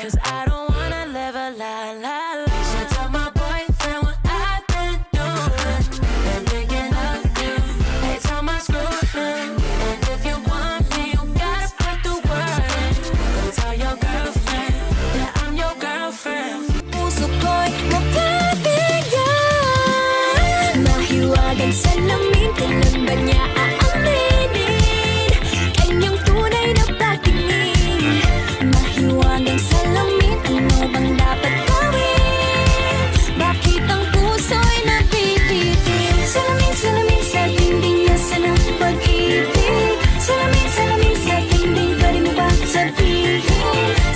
'cause I don't wanna live a lie, lie, lie. Should tell my boyfriend what I've been doing. Been thinking of you. Hey, tell my screw him. And if you want me, you gotta put the word in. Go tell your girlfriend that I'm your girlfriend. Puso ko'y mapapigyan. Mahiwagang salamin, kailan ba niya aaminin? Kanyang tunay na patingin. Mahiwagang salamin, ano bang dapat gawin? Bakit ang puso'y nabibitin? Salamin, salamin sa dingding, nasa ng pag-ibig. Salamin, salamin sa dingding, pwede mo ba sabihin?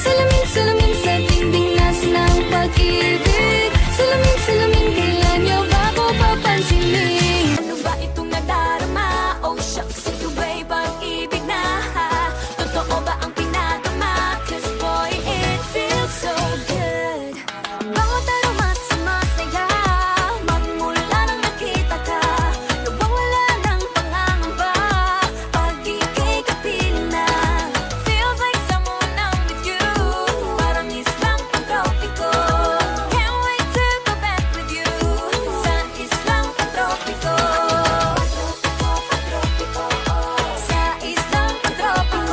Salamin, salamin sa dingding, nasa ng pag-ibig. Salamin, salamin, kailan niyo ba ako papansinin? Ano ba itong nadarama? Oh shucks, ito ba'y pag-ibig na? Totoo ba ang pinagama? 'Cause boy, it feels so good. Bawat araw mas masaya, magmula nang nakita ka. Nawawala ng pangangamba, pag ika'y kapiling na. Feels like someone I'm with you, parang islang pantropiko. Can't wait to go back with you, sa islang pantropiko. Sa islang pantropiko.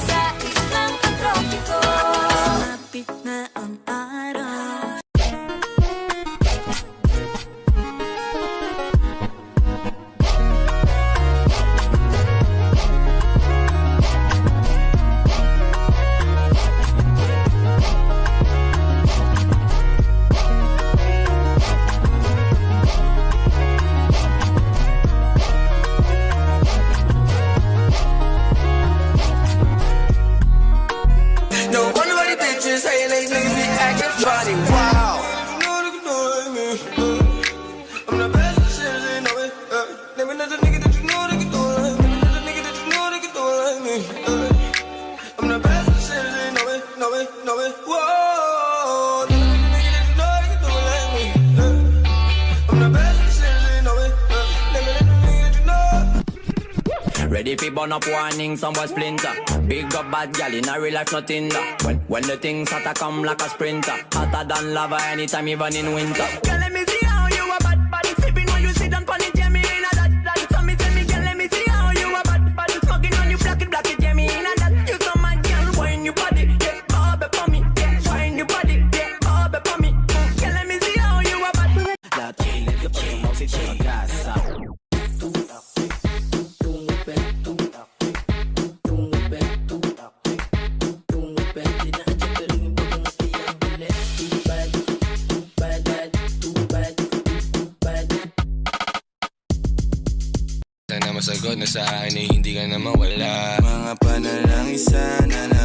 Sa islang pantropiko. Sumapit na ang araw. No wonder why these bitches hating, these niggas be acting funny. Wow. I'm the best shit, you know it. Never another nigga that you know that can do it like me. Another nigga that you know that can do it like me. I'm the best shit, you know it, know it, know it. Whoa. Never another nigga that you know that can do it like me. I'm the best shit, you know it. Never another nigga that you know. Ready fi burn up warning, some boy splinter. Big up bad gal in a real life, nothing that. When the things hotter come like a sprinter, hotter than lava anytime, even in winter. Girl, let me see how you a bad bad. Sipping when you sit down pon it, yeah me in a that. So me tell me, girl, let me see how you a bad bad. Smoking when you block it, yeah me in a that. You so mad, girl, wine your body, yeah, bob for me, yeah, wine your body, yeah, bob for me. Girl, let me see how you a bad. La tele que podemos y te casa. Sana masagot na sa akin ay hindi ka na mawala. Mga panalangin sana na